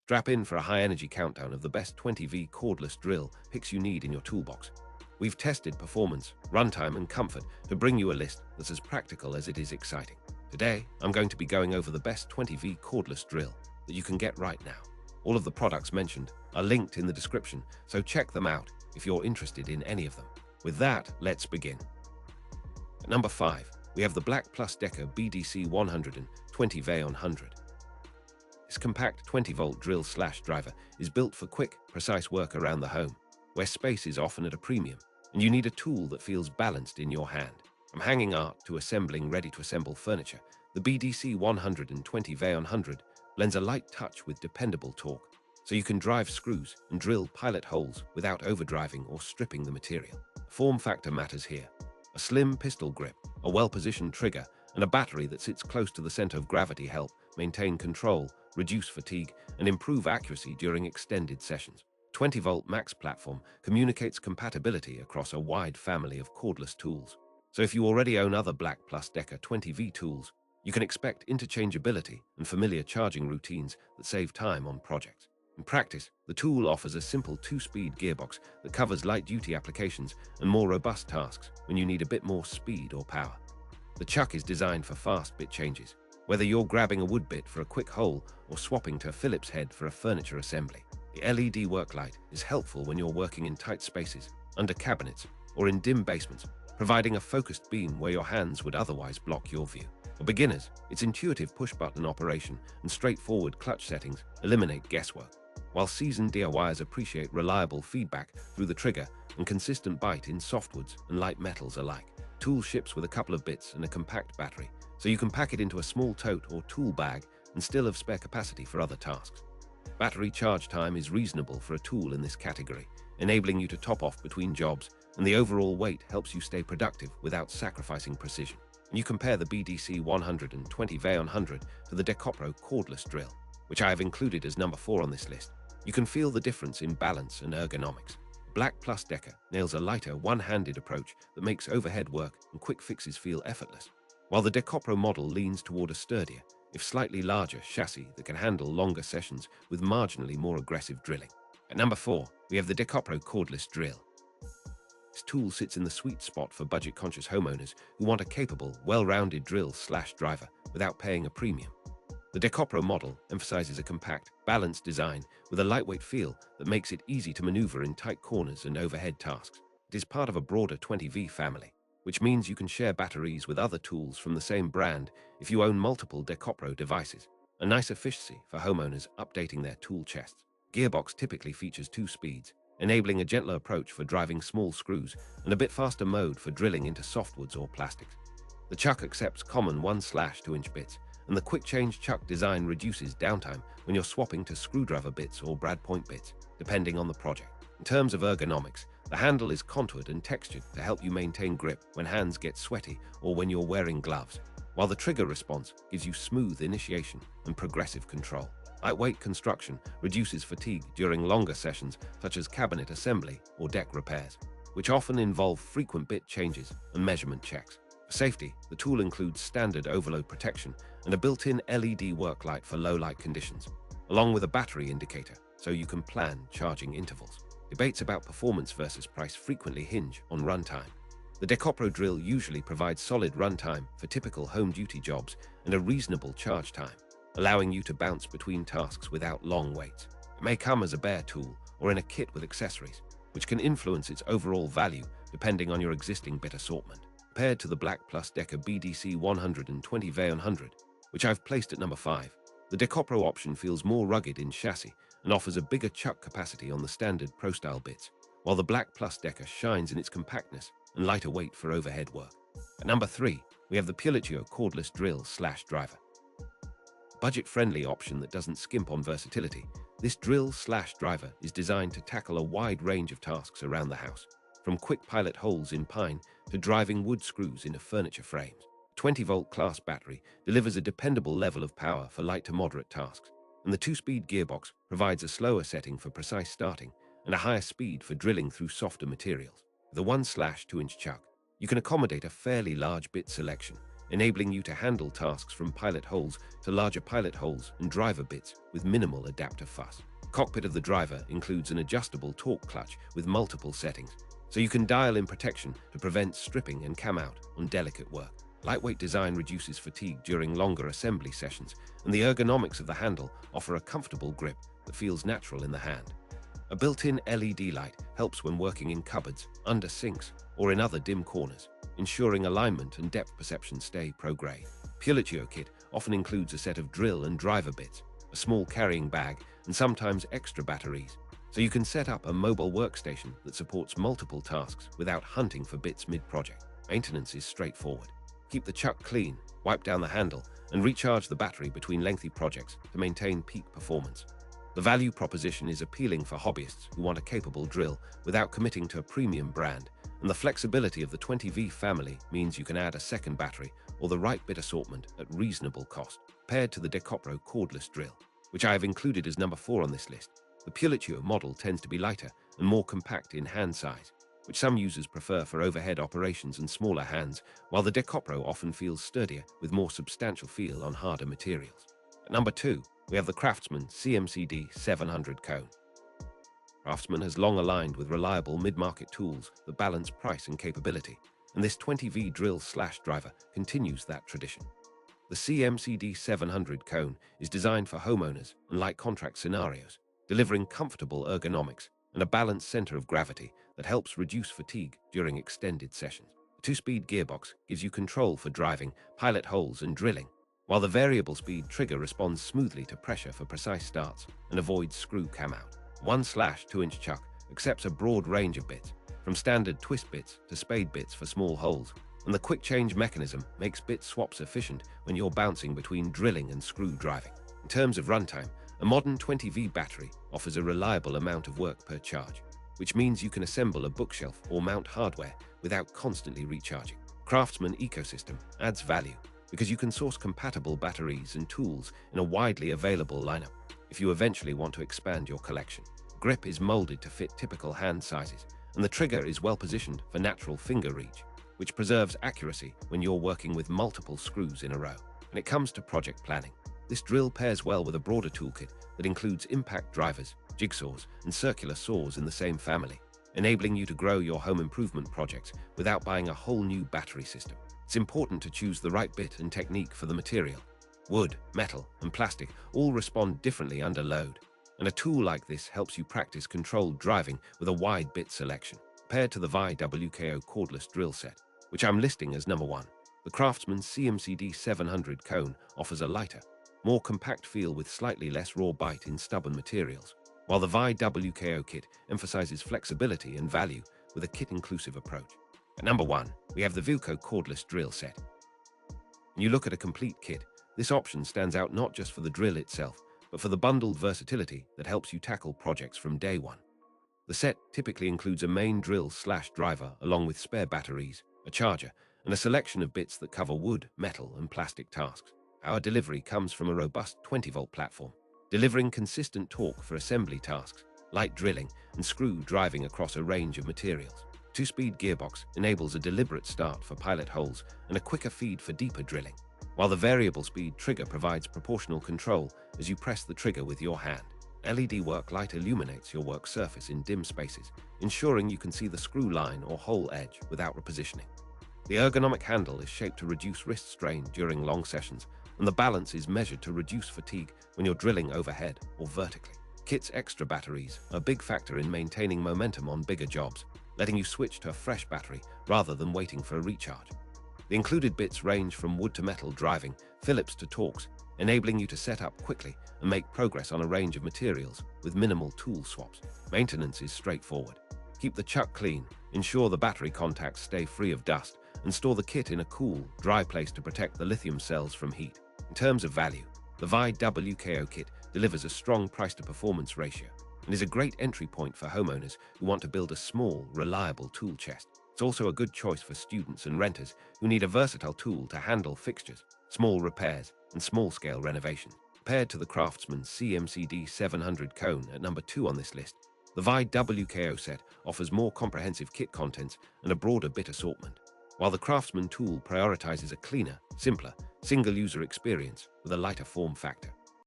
Strap in for a high-energy countdown of the best 20V cordless drill picks you need in your toolbox. We've tested performance, runtime, and comfort to bring you a list that's as practical as it is exciting. Today, I'm going to be going over the best 20V cordless drill that you can get right now. All of the products mentioned are linked in the description, so check them out if you're interested in any of them. With that, let's begin. At number 5, we have the BLACK+DECKER BDC100 20V100. This compact 20-volt drill/driver is built for quick, precise work around the home, where space is often at a premium, and you need a tool that feels balanced in your hand. From hanging art to assembling ready-to-assemble furniture, the BDC100 20V100 lends a light touch with dependable torque, so you can drive screws and drill pilot holes without overdriving or stripping the material. Form factor matters here. A slim pistol grip, a well-positioned trigger, and a battery that sits close to the center of gravity help maintain control, reduce fatigue, and improve accuracy during extended sessions. 20-volt max platform communicates compatibility across a wide family of cordless tools. So if you already own other BLACK+DECKER 20V tools, you can expect interchangeability and familiar charging routines that save time on projects. In practice, the tool offers a simple 2-speed gearbox that covers light-duty applications and more robust tasks when you need a bit more speed or power. The chuck is designed for fast bit changes, whether you're grabbing a wood bit for a quick hole or swapping to a Phillips head for a furniture assembly. The LED work light is helpful when you're working in tight spaces, under cabinets, or in dim basements, providing a focused beam where your hands would otherwise block your view. For beginners, its intuitive push-button operation and straightforward clutch settings eliminate guesswork, while seasoned DIYers appreciate reliable feedback through the trigger and consistent bite in softwoods and light metals alike. Tool ships with a couple of bits and a compact battery, so you can pack it into a small tote or tool bag and still have spare capacity for other tasks. Battery charge time is reasonable for a tool in this category, enabling you to top off between jobs, and the overall weight helps you stay productive without sacrificing precision. And you compare the BDC100 and 20V100 to the DEKOPRO cordless drill, which I have included as number 4 on this list. You can feel the difference in balance and ergonomics. BLACK+DECKER nails a lighter, one-handed approach that makes overhead work and quick fixes feel effortless, while the DEKOPRO model leans toward a sturdier, if slightly larger, chassis that can handle longer sessions with marginally more aggressive drilling. At number 4, we have the DEKOPRO cordless drill. This tool sits in the sweet spot for budget-conscious homeowners who want a capable, well-rounded drill/driver without paying a premium. The DEKOPRO model emphasizes a compact, balanced design with a lightweight feel that makes it easy to maneuver in tight corners and overhead tasks. It is part of a broader 20V family, which means you can share batteries with other tools from the same brand if you own multiple DEKOPRO devices. A nice efficiency for homeowners updating their tool chests. Gearbox typically features 2 speeds, enabling a gentler approach for driving small screws and a bit faster mode for drilling into softwoods or plastics. The chuck accepts common 1/2-inch bits, and the quick change chuck design reduces downtime when you're swapping to screwdriver bits or brad point bits, depending on the project. In terms of ergonomics, the handle is contoured and textured to help you maintain grip when hands get sweaty or when you're wearing gloves, while the trigger response gives you smooth initiation and progressive control. Lightweight construction reduces fatigue during longer sessions such as cabinet assembly or deck repairs, which often involve frequent bit changes and measurement checks. For safety, the tool includes standard overload protection and a built-in LED work light for low-light conditions, along with a battery indicator so you can plan charging intervals. Debates about performance versus price frequently hinge on runtime. The DEKOPRO drill usually provides solid runtime for typical home duty jobs and a reasonable charge time, allowing you to bounce between tasks without long waits. It may come as a bare tool or in a kit with accessories, which can influence its overall value depending on your existing bit assortment. Compared to the BLACK+DECKER BDC100 and 20V100, which I've placed at number 5, the DEKOPRO option feels more rugged in chassis and offers a bigger chuck capacity on the standard Pro-style bits, while the BLACK+DECKER shines in its compactness and lighter weight for overhead work. At number 3, we have the Pulituo cordless drill/driver. Budget-friendly option that doesn't skimp on versatility, this drill/driver is designed to tackle a wide range of tasks around the house, from quick pilot holes in pine to driving wood screws into furniture frames. 20-volt class battery delivers a dependable level of power for light to moderate tasks, and the 2-speed gearbox provides a slower setting for precise starting and a higher speed for drilling through softer materials. With a 1/2-inch chuck, you can accommodate a fairly large bit selection, enabling you to handle tasks from pilot holes to larger pilot holes and driver bits with minimal adaptive fuss. Cockpit of the driver includes an adjustable torque clutch with multiple settings, so you can dial in protection to prevent stripping and cam out on delicate work. Lightweight design reduces fatigue during longer assembly sessions, and the ergonomics of the handle offer a comfortable grip that feels natural in the hand. A built-in LED light helps when working in cupboards, under sinks, or in other dim corners, ensuring alignment and depth perception stay pro-grade. Pulituo kit often includes a set of drill and driver bits, a small carrying bag, and sometimes extra batteries, so you can set up a mobile workstation that supports multiple tasks without hunting for bits mid-project. Maintenance is straightforward. Keep the chuck clean, wipe down the handle, and recharge the battery between lengthy projects to maintain peak performance. The value proposition is appealing for hobbyists who want a capable drill without committing to a premium brand, and the flexibility of the 20V family means you can add a second battery or the right bit assortment at reasonable cost. Paired to the DEKOPRO cordless drill, which I have included as number 4 on this list, the Pulituo model tends to be lighter and more compact in hand size, which some users prefer for overhead operations and smaller hands, while the DEKOPRO often feels sturdier with more substantial feel on harder materials. At number 2, we have the Craftsman CMCD700 cone. Craftsman has long aligned with reliable mid-market tools that balance price and capability, and this 20V drill/driver continues that tradition. The CMCD700 cone is designed for homeowners and light contract scenarios, delivering comfortable ergonomics and a balanced center of gravity that helps reduce fatigue during extended sessions. A 2-speed gearbox gives you control for driving, pilot holes, and drilling, while the variable speed trigger responds smoothly to pressure for precise starts and avoids screw cam out. 1/2-inch chuck accepts a broad range of bits, from standard twist bits to spade bits for small holes, and the quick change mechanism makes bit swaps efficient when you're bouncing between drilling and screw driving. In terms of runtime, a modern 20V battery offers a reliable amount of work per charge, which means you can assemble a bookshelf or mount hardware without constantly recharging. Craftsman ecosystem adds value because you can source compatible batteries and tools in a widely available lineup if you eventually want to expand your collection. Grip is molded to fit typical hand sizes, and the trigger is well positioned for natural finger reach, which preserves accuracy when you're working with multiple screws in a row. When it comes to project planning, this drill pairs well with a broader toolkit that includes impact drivers, jigsaws, and circular saws in the same family, enabling you to grow your home improvement projects without buying a whole new battery system. It's important to choose the right bit and technique for the material. Wood, metal, and plastic all respond differently under load, and a tool like this helps you practice controlled driving with a wide bit selection. Paired to the VIWKO cordless drill set, which I'm listing as number 1, the Craftsman CMCD700 cone offers a lighter, more compact feel with slightly less raw bite in stubborn materials, while the VIWKO kit emphasizes flexibility and value with a kit-inclusive approach. At number 1, we have the VIWKO cordless drill set. When you look at a complete kit, this option stands out not just for the drill itself, but for the bundled versatility that helps you tackle projects from day one. The set typically includes a main drill/driver along with spare batteries, a charger, and a selection of bits that cover wood, metal, and plastic tasks. Our delivery comes from a robust 20-volt platform, delivering consistent torque for assembly tasks, light drilling, and screw driving across a range of materials. 2-speed gearbox enables a deliberate start for pilot holes and a quicker feed for deeper drilling, while the variable speed trigger provides proportional control as you press the trigger with your hand. LED work light illuminates your work surface in dim spaces, ensuring you can see the screw line or hole edge without repositioning. The ergonomic handle is shaped to reduce wrist strain during long sessions, and the balance is measured to reduce fatigue when you're drilling overhead or vertically. Kit's extra batteries are a big factor in maintaining momentum on bigger jobs, letting you switch to a fresh battery rather than waiting for a recharge. The included bits range from wood to metal driving, Phillips to Torx, enabling you to set up quickly and make progress on a range of materials with minimal tool swaps. Maintenance is straightforward. Keep the chuck clean, ensure the battery contacts stay free of dust, and store the kit in a cool, dry place to protect the lithium cells from heat. In terms of value, the VIWKO kit delivers a strong price-to-performance ratio and is a great entry point for homeowners who want to build a small, reliable tool chest. It's also a good choice for students and renters who need a versatile tool to handle fixtures, small repairs, and small-scale renovation. Paired to the Craftsman CMCD700 cone at number 2 on this list, the VIWKO set offers more comprehensive kit contents and a broader bit assortment. while the Craftsman tool prioritizes a cleaner, simpler, single-user experience with a lighter form factor.